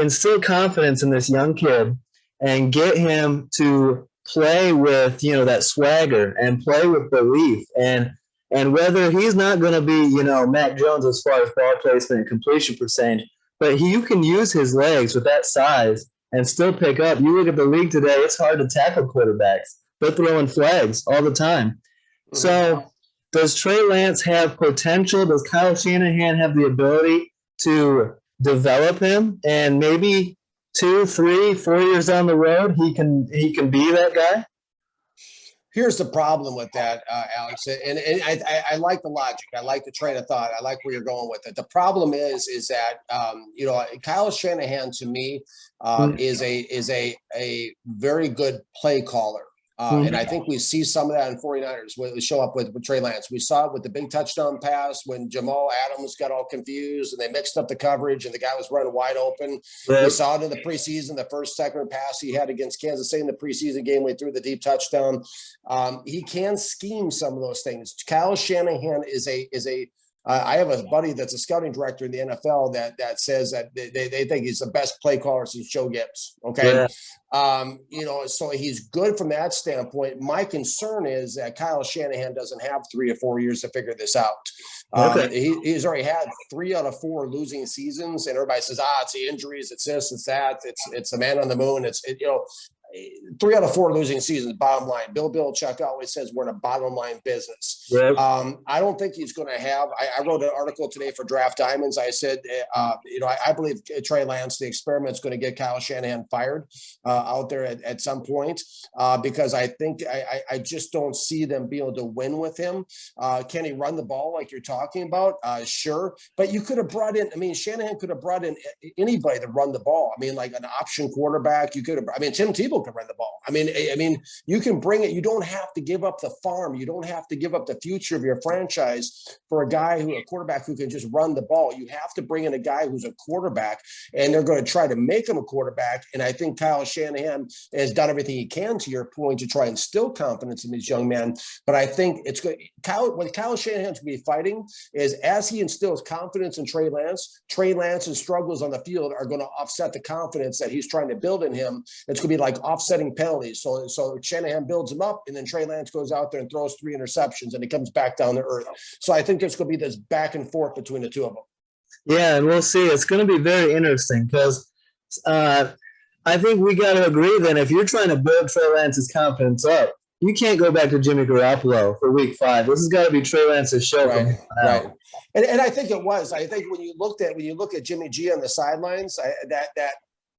instill confidence in this young kid and get him to play with, that swagger and play with belief and whether he's not going to be, Mac Jones as far as ball placement and completion percentage, but you can use his legs with that size and still pick up. You look at the league today, it's hard to tackle quarterbacks. They're throwing flags all the time. Mm-hmm. So does Trey Lance have potential? Does Kyle Shanahan have the ability to develop him? And maybe 2, 3, 4 years down the road, he can be that guy? Here's the problem with that, Alex, and I like the logic. I like the train of thought. I like where you're going with it. The problem is that Kyle Shanahan to me is a very good play caller. And I think we see some of that in 49ers when we show up with Trey Lance. We saw it with the big touchdown pass when Jamal Adams got all confused and they mixed up the coverage and the guy was running wide open. Right. We saw it in the preseason, the first second pass he had against Kansas City in the preseason game when he threw the deep touchdown. He can scheme some of those things. Kyle Shanahan is a I have a buddy that's a scouting director in the NFL that says that they think he's the best play caller since Joe Gibbs. Okay. Yeah. So he's good from that standpoint. My concern is that Kyle Shanahan doesn't have 3 or 4 years to figure this out. He's already had 3 out of 4 losing seasons, and everybody says, it's the injuries, it's this, it's that, it's the man on the moon. 3 out of 4 losing seasons, bottom line. Bill Belichick always says we're in a bottom line business. Yep. I don't think he's going to have. I wrote an article today for Draft Diamonds. I said, I believe Trey Lance, the experiment's going to get Kyle Shanahan fired out there at some point because I think I just don't see them being able to win with him. Can he run the ball like you're talking about? Sure. But you could have brought in, Shanahan could have brought in anybody to run the ball. Like an option quarterback. You could have, Tim Tebow can run the ball. You can bring it. You don't have to give up the farm. You don't have to give up the future of your franchise for a quarterback who can just run the ball. You have to bring in a guy who's a quarterback, and they're going to try to make him a quarterback. And I think Kyle Shanahan has done everything he can, to your point, to try and instill confidence in these young men. But I think it's good. What Kyle Shanahan's going to be fighting is as he instills confidence in Trey Lance's struggles on the field are going to offset the confidence that he's trying to build in him. It's going to be like offsetting penalties. So Shanahan builds him up, and then Trey Lance goes out there and throws 3 interceptions, and he comes back down to earth. So I think there's going to be this back and forth between the two of them. Yeah, and we'll see. It's going to be very interesting because I think we got to agree then if you're trying to build Trey Lance's confidence up, you can't go back to Jimmy Garoppolo for week 5. This has got to be Trey Lance's show from Right, now right. on. And I think it was. I think when you look at Jimmy G on the sidelines, that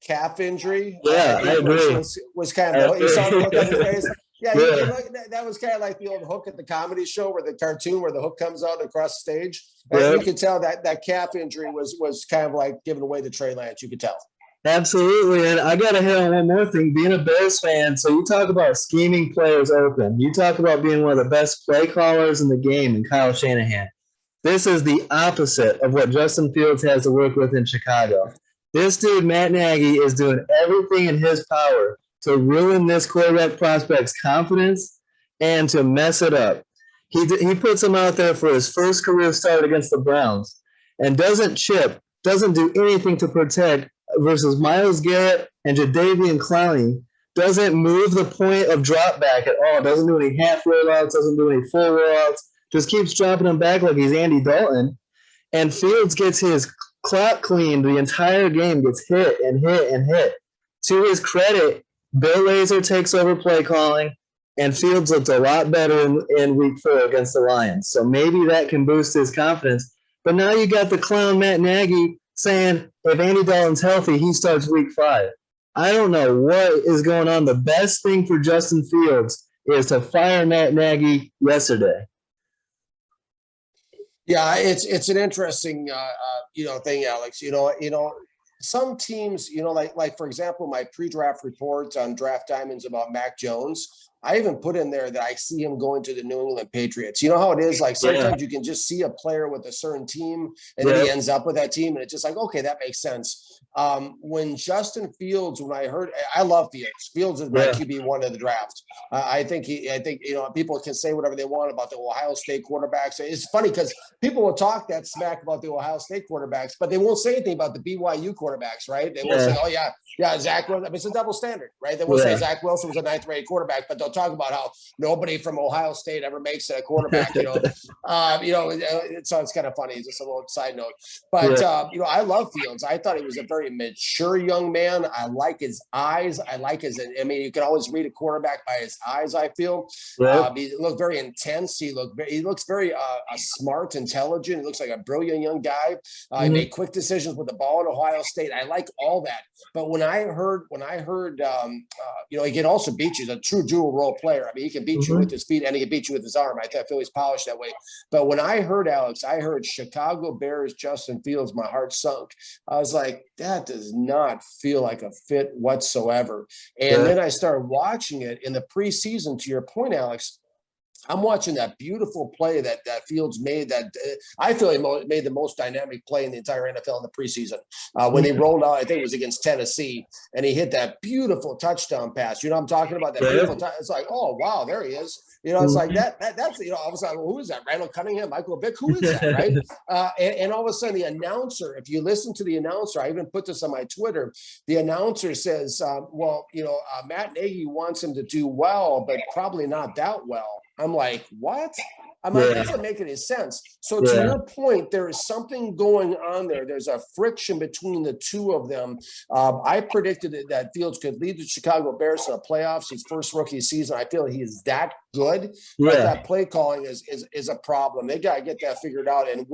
calf injury, Yeah, I agree. was kind of you saw the look on his face. Yeah, that was kind of like the old Hook at the comedy show, where the cartoon where the Hook comes out across the stage. Yeah. You could tell that calf injury was kind of like giving away to Trey Lance. You could tell. Absolutely. And I got to hit on one more thing. Being a Bears fan, so you talk about scheming players open. You talk about being one of the best play callers in the game in Kyle Shanahan. This is the opposite of what Justin Fields has to work with in Chicago. This dude, Matt Nagy, is doing everything in his power to ruin this quarterback prospect's confidence and to mess it up. He puts him out there for his first career start against the Browns and doesn't chip, doesn't do anything to protect versus Myles Garrett and Jadeveon Clowney, doesn't move the point of drop back at all, doesn't do any half rollouts, doesn't do any full rollouts, just keeps dropping them back like he's Andy Dalton. And Fields gets his clock cleaned the entire game, gets hit and hit and hit. To his credit, Bill Lazor takes over play calling, and Fields looked a lot better in week 4 against the Lions. So maybe that can boost his confidence. But now you got the clown Matt Nagy saying if Andy Dalton's healthy, he starts week 5. I don't know what is going on. The best thing for Justin Fields is to fire Matt Nagy yesterday. Yeah, it's an interesting thing, Alex. Some teams, like for example, my pre-draft reports on Draft Diamonds about Mac Jones. I even put in there that I see him going to the New England Patriots. You know how it is? Like sometimes you can just see a player with a certain team and then he ends up with that team. And it's just like, okay, that makes sense. When Justin Fields, I love Fields. Fields is my QB1 of the draft. I think people can say whatever they want about the Ohio State quarterbacks. It's funny because people will talk that smack about the Ohio State quarterbacks, but they won't say anything about the BYU quarterbacks, right? They won't say, oh yeah, Zach Wilson. I mean, it's a double standard, right? They will say Zach Wilson was a 9th-rated quarterback, but they'll talk about how nobody from Ohio State ever makes it a quarterback. So it's kind of funny. It's just a little side note, but I love Fields. I thought he was a very mature young man. I like his eyes. You can always read a quarterback by his eyes. I feel he looked very intense. He looks very smart, intelligent. He looks like a brilliant young guy. He made quick decisions with the ball at Ohio State. I like all that. But when I heard, he can also beat you. He's a true dual role player. I mean, he can beat you with his feet and he can beat you with his arm. I feel he's polished that way. But when I heard Alex, I heard Chicago Bears, Justin Fields, my heart sunk. I was like, that does not feel like a fit whatsoever. And then I started watching it in the preseason. To your point, Alex, I'm watching that beautiful play that Fields made. That I feel he made the most dynamic play in the entire NFL in the preseason when he rolled out. I think it was against Tennessee, and he hit that beautiful touchdown pass. You know what I'm talking about? That beautiful. It's like, oh wow, there he is. It's like that's all of a sudden, who is that? Randall Cunningham, Michael Vick, who is that, right? And all of a sudden, the announcer, if you listen to the announcer, I even put this on my Twitter. The announcer says, Matt Nagy wants him to do well, but probably not that well. I'm like, what? I'm like, that doesn't make any sense. So to your point, there is something going on there. There's a friction between the two of them. I predicted that Fields could lead the Chicago Bears to the playoffs his first rookie season. I feel he is that good, but that play calling is a problem. They got to get that figured out. And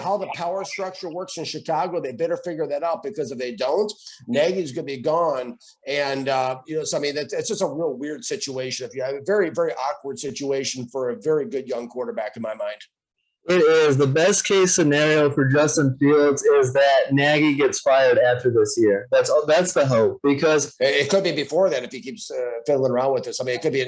how the power structure works in Chicago, they better figure that out, because if they don't, Nagy's going to be gone. And, so I mean, it's just a real weird situation. If you have a very, very awkward situation for a very good young quarterback in my mind. It is. The best case scenario for Justin Fields is that Nagy gets fired after this year. That's the hope, because it could be before that if he keeps fiddling around with this. I mean, it could be.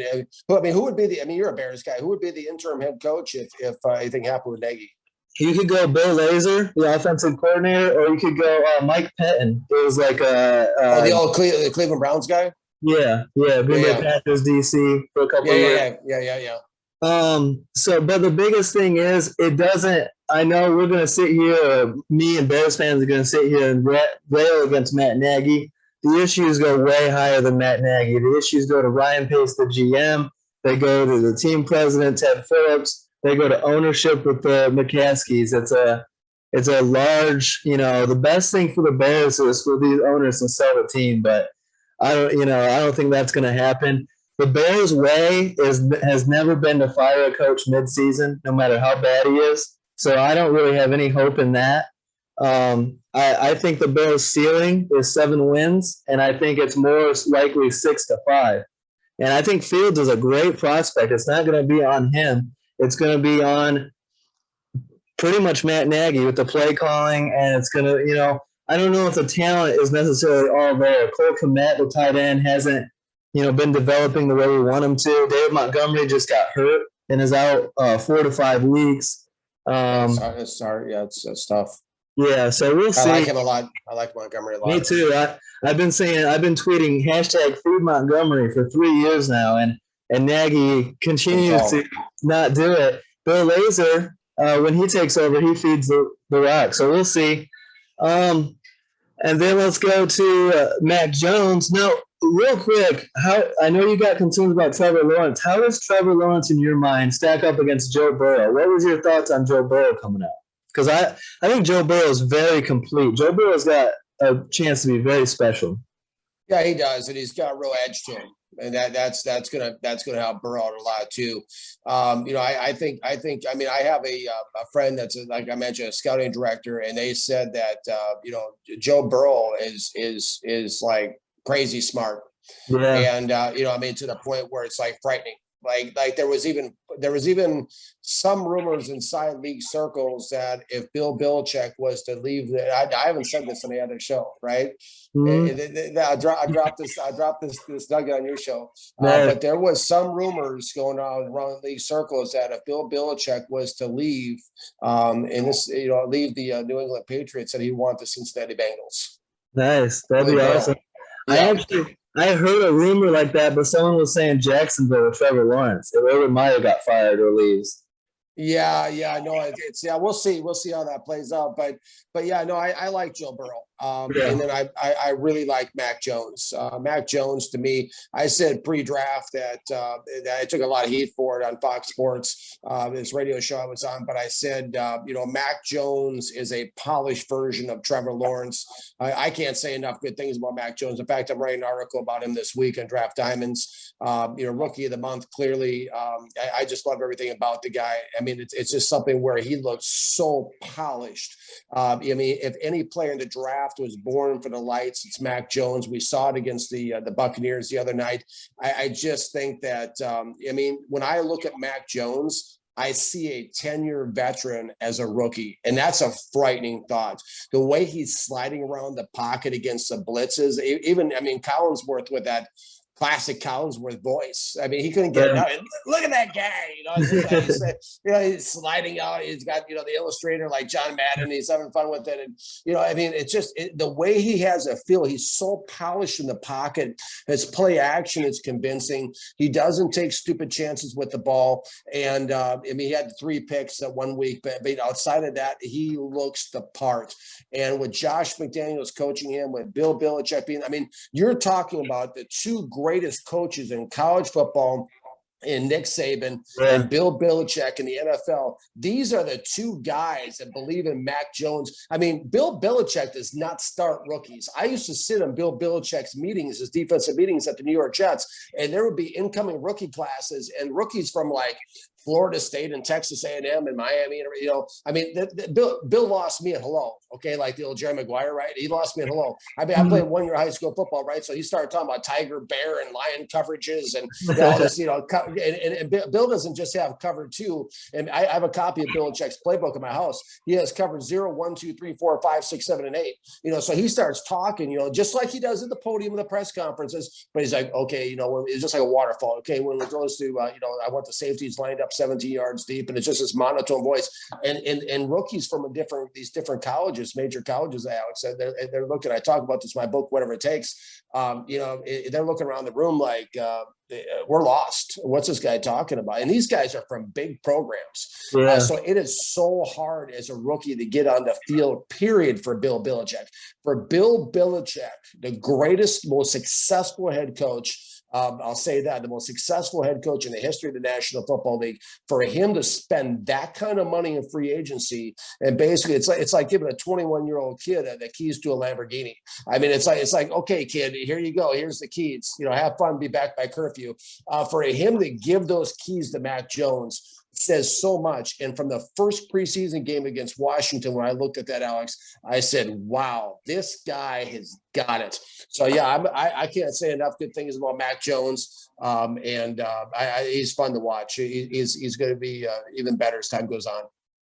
Who would be you're a Bears guy. Who would be the interim head coach if anything happened with Nagy? You could go Bill Lazor, the offensive coordinator, or you could go Mike Pettin. It was like the old Cleveland Browns guy. Green Bay Packers DC for a couple of years. Yeah. But the biggest thing is, I know we're going to sit here, me and Bears fans are going to sit here and rail against Matt Nagy. The issues go way higher than Matt Nagy. The issues go to Ryan Pace, the GM. They go to the team president, Ted Phillips. They go to ownership with the McCaskies. it's a large, the best thing for the Bears is for these owners to sell the team, but I don't think that's going to happen. The Bears' way has never been to fire a coach midseason, no matter how bad he is. So I don't really have any hope in that. I think the Bears' ceiling is 7 wins, and I think it's more likely 6-5. And I think Fields is a great prospect. It's not going to be on him. It's going to be on pretty much Matt Nagy with the play calling, and it's going to, I don't know if the talent is necessarily all there. Cole Kmet, the tight end, hasn't, been developing the way we want him to. David Montgomery just got hurt and is out 4 to 5 weeks. It's hard. Yeah, it's tough. Yeah, so we'll see. I like him a lot. I like Montgomery a lot. Me too. I've been tweeting hashtag Feed Montgomery for 3 years now, and Nagy continues to not do it. Bill Lazor, when he takes over, he feeds the rock. So we'll see. And then let's go to Mac Jones. Now, real quick, I know you got concerns about Trevor Lawrence. How does Trevor Lawrence, in your mind, stack up against Joe Burrow? What was your thoughts on Joe Burrow coming out? Because I think Joe Burrow is very complete. Joe Burrow's got a chance to be very special. Yeah, he does, and he's got a real edge to him, and that's gonna help Burrow out a lot too. I think I have a friend that's like I mentioned, a scouting director, and they said that Joe Burrow is like crazy smart, and to the point where it's like frightening. Like there was even some rumors inside league circles that if Bill Belichick was to leave, I haven't said this on the other show, right? Mm-hmm. I dropped this nugget on your show, but there was some rumors going on around league circles that if Bill Belichick was to leave, leave the New England Patriots, that he wanted the Cincinnati Bengals. Nice, that'd be awesome. Yeah. I heard a rumor like that, but someone was saying Jacksonville with Trevor Lawrence. If Urban Meyer got fired or leaves. Yeah, no, we'll see how that plays out. But yeah, no, I like Joe Burrow. And then I really like Mac Jones. Mac Jones, to me, I said pre-draft that I took a lot of heat for it on Fox Sports, this radio show I was on. But I said, Mac Jones is a polished version of Trevor Lawrence. I can't say enough good things about Mac Jones. In fact, I'm writing an article about him this week on Draft Diamonds. Rookie of the month, clearly. I just love everything about the guy. I mean, it's just something where he looks so polished. If any player in the draft was born for the lights, it's Mac Jones. We saw it against the Buccaneers the other night. I just think that, when I look at Mac Jones, I see a 10-year veteran as a rookie, and that's a frightening thought. The way he's sliding around the pocket against the blitzes, Collinsworth with that classic Collinsworth voice. I mean, he couldn't get it out. Look at that guy. He's sliding out. He's got, the illustrator like John Madden. He's having fun with it. And, it's just the way he has a feel. He's so polished in the pocket. His play action is convincing. He doesn't take stupid chances with the ball. And, he had 3 picks that 1 week. But outside of that, he looks the part. And with Josh McDaniels coaching him, with Bill Belichick you're talking about the 2 greatest coaches in college football, in Nick Saban and Bill Belichick in the NFL. These are the 2 guys that believe in Mac Jones. Bill Belichick does not start rookies. I used to sit in Bill Belichick's meetings, his defensive meetings at the New York Jets, and there would be incoming rookie classes and rookies from like Florida State and Texas A&M and Miami. Bill lost me at hello. Okay, like the old Jerry Maguire, right? He lost me at hello. I played 1 year high school football, right? So he started talking about tiger, bear, and lion coverages and all this, and Bill doesn't just have cover 2. And I have a copy of Belichick's playbook in my house. He has covered 0, 1, 2, 3, 4, 5, 6, 7, and 8. So he starts talking, just like he does at the podium in the press conferences. But he's like, okay, it's just like a waterfall. Okay, when it goes to, I want the safeties lined up 17 yards deep, and it's just this monotone voice. And rookies from these different colleges, major colleges, Alex, they're looking. I talk about this in my book, Whatever It Takes. They're looking around the room like we're lost. What's this guy talking about? And these guys are from big programs. Yeah. So it is so hard as a rookie to get on the field, period, for Bill Belichick. For Bill Belichick, the greatest, most successful head coach I'll say that the most successful head coach in the history of the National Football League, for him to spend that kind of money in free agency, and basically it's like giving a 21-year-old kid the keys to a Lamborghini. I mean, it's like, okay, kid, here you go. Here's the keys. Have fun. Be back by curfew. For him to give those keys to Mac Jones says so much. And from the first preseason game against Washington, when I looked at that, Alex, I said, wow, this guy has got it. So, yeah, I can't say enough good things about Mac Jones. He's fun to watch. He's going to be even better as time goes on.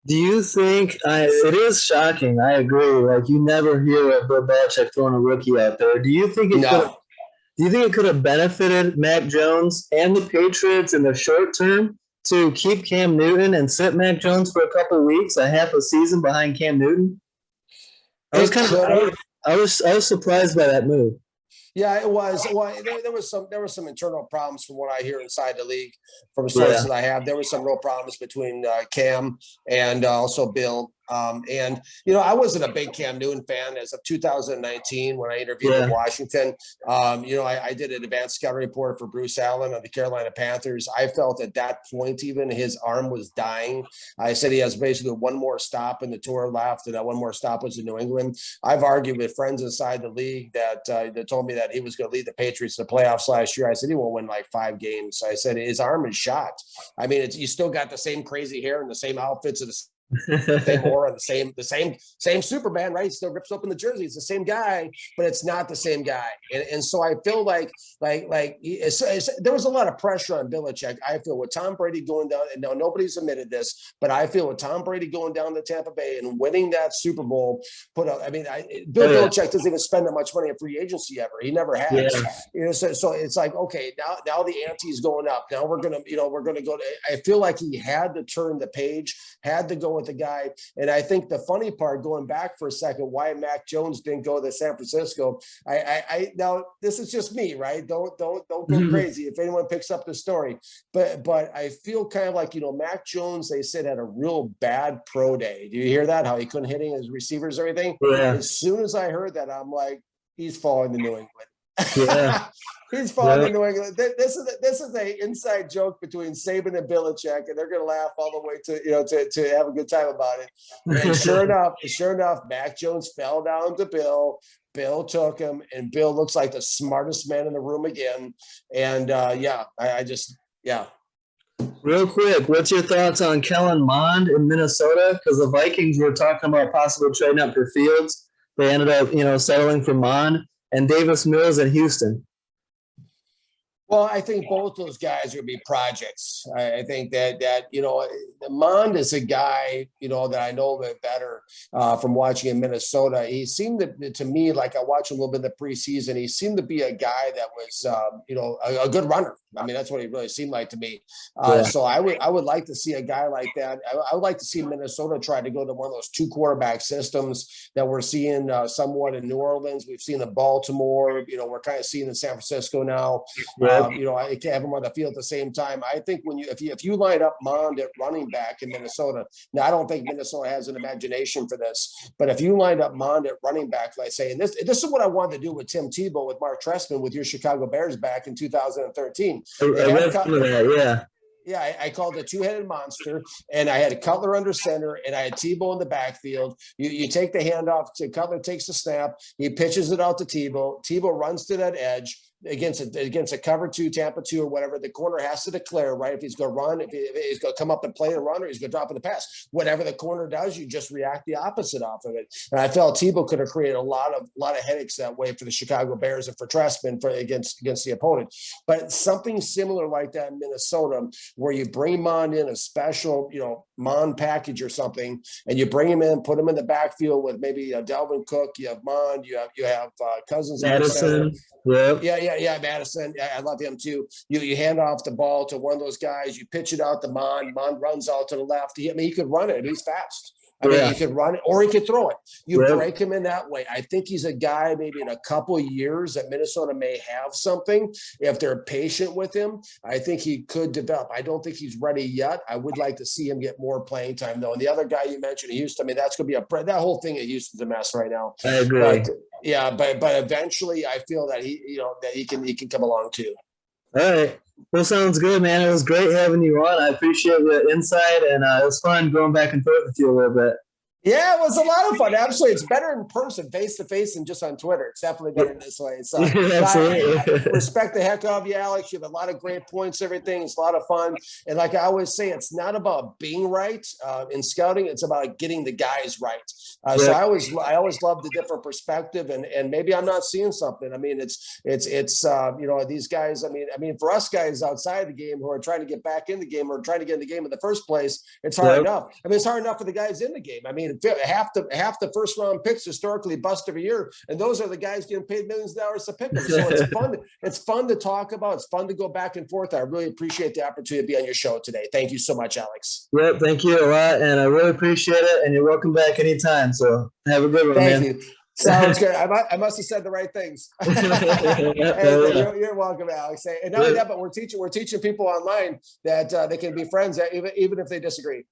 Do you think it is shocking? I agree. Like, you never hear of Bill Belichick throwing a rookie out there. Do you think it could have benefited Mac Jones and the Patriots in the short term to keep Cam Newton and sit Mac Jones for a couple of weeks, a half a season behind Cam Newton? I was surprised by that move. Yeah, it was. Well, there was some internal problems from what I hear inside the league from sources I have. There were some real problems between Cam and also Bill. I wasn't a big Cam Newton fan as of 2019 when I interviewed in Washington. I did an advanced scouting report for Bruce Allen of the Carolina Panthers. I felt at that point, even his arm was dying. I said he has basically one more stop in the tour left, and that one more stop was in New England. I've argued with friends inside the league that told me that he was going to lead the Patriots to the playoffs last year. I said he won't win like 5 games. I said his arm is shot. I mean, you still got the same crazy hair and the same outfits and the same aura, the same Superman, right? He still rips open the jersey. It's the same guy, but it's not the same guy. And so I feel like there was a lot of pressure on Belichick. I feel with Tom Brady going down, and no, nobody's admitted this, but I feel with Tom Brady going down to Tampa Bay and winning that Super Bowl, Belichick doesn't even spend that much money in free agency ever. He never has. So it's like, okay, now the ante is going up. Now we're gonna go to. I feel like he had to turn the page, had to go with the guy. And I think the funny part, going back for a second, why Mac Jones didn't go to San Francisco. I now this is just me, right? Don't go crazy if anyone picks up the story. But I feel kind of like, Mac Jones, they said, had a real bad pro day. Do you hear that? How he couldn't hit his receivers or anything? Yeah. As soon as I heard that, I'm like, he's falling to New England. Yeah. He's falling to New England. This is a inside joke between Saban and Belichick, and they're going to laugh all the way to have a good time about it. And sure enough, Mac Jones fell down to Bill. Bill took him, and Bill looks like the smartest man in the room again. And Real quick, what's your thoughts on Kellen Mond in Minnesota? Because the Vikings were talking about possibly trading up for Fields. They ended up, settling for Mond, and Davis Mills in Houston. Well, I think both those guys are going to be projects. I think that Mond is a guy, that I know a bit better from watching in Minnesota. He seemed to me, like I watched a little bit of the preseason, he seemed to be a guy that was, a good runner. I mean, that's what he really seemed like to me. So I would like to see a guy like that. I would like to see Minnesota try to go to one of those 2 quarterback systems that we're seeing somewhat in New Orleans. We've seen in Baltimore. We're kind of seeing in San Francisco now. I can't have them on the field at the same time. I think if you line up Mond at running back in Minnesota, now I don't think Minnesota has an imagination for this, but if you lined up Mond at running back, like say, and this is what I wanted to do with Tim Tebow, with Mark Trestman, with your Chicago Bears back in 2013. Yeah, I called it a 2-headed monster, and I had Cutler under center, and I had Tebow in the backfield. You take the handoff to Cutler, takes the snap, he pitches it out to Tebow. Tebow runs to that edge against a cover 2, Tampa 2, or whatever. The corner has to declare, right? If he's going to run, if he's going to come up and play the run, or he's going to drop in the pass. Whatever the corner does, you just react the opposite off of it. And I felt Tebow could have created a lot of headaches that way for the Chicago Bears and for Trestman against the opponent. But something similar like that in Minnesota, where you bring Mond in a special, Mond package or something, and you bring him in, put him in the backfield with maybe Dalvin Cook, you have Mond, you have Cousins, Madison. Yeah, Madison. I love him too. You hand off the ball to one of those guys. You pitch it out to Mond. Mond runs out to the left. He could run it. He's fast. He could run it, or he could throw it. You break him in that way. I think he's a guy maybe in a couple of years that Minnesota may have something. If they're patient with him, I think he could develop. I don't think he's ready yet. I would like to see him get more playing time, though. And the other guy you mentioned, Houston, that's going to be that whole thing at Houston's a mess right now. I agree. But eventually I feel that he can come along too. All right. Well, sounds good, man. It was great having you on. I appreciate the insight, and it was fun going back and forth with you a little bit. Yeah, it was a lot of fun. Absolutely. It's better in person, face to face, than just on Twitter. It's definitely better this way. So I Absolutely. respect the heck out of you, Alex. You have a lot of great points, everything. It's a lot of fun. And like I always say, it's not about being right in scouting, it's about getting the guys right. So Yeah. I always love the different perspective, and maybe I'm not seeing something. I mean, it's you know, these guys, I mean, for us guys outside the game who are trying to get back in the game or trying to get in the game in the first place, it's hard Yep. enough. I mean, it's hard enough for the guys in the game. I mean, half the first round picks historically bust every year, and those are the guys getting paid millions of dollars to pick them. So it's fun. It's fun to talk about. It's fun to go back and forth. I really appreciate the opportunity to be on your show today. Thank you so much, Alex. Yep. Thank you a lot, and I really appreciate it. And you're welcome back anytime. So have a good one, Thank man. you. Sounds good. I must have said the right things. Hey, you're welcome, Alex. And not only that, but we're teaching people online that they can be friends even if they disagree.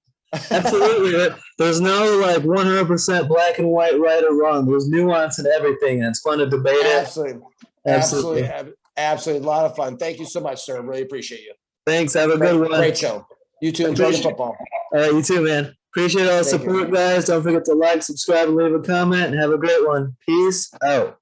Absolutely. There's no like 100% black and white, right or wrong. There's nuance in everything, and it's fun to debate it. Absolutely. Absolutely. Absolutely. A lot of fun. Thank you so much, sir. Really appreciate you. Thanks. Have a good one. Great show. You too. Enjoy the Appreciate- football. All right, you too, man. Appreciate all the Thank you. support, guys. Don't forget to like, subscribe, and leave a comment. And have a great one. Peace out.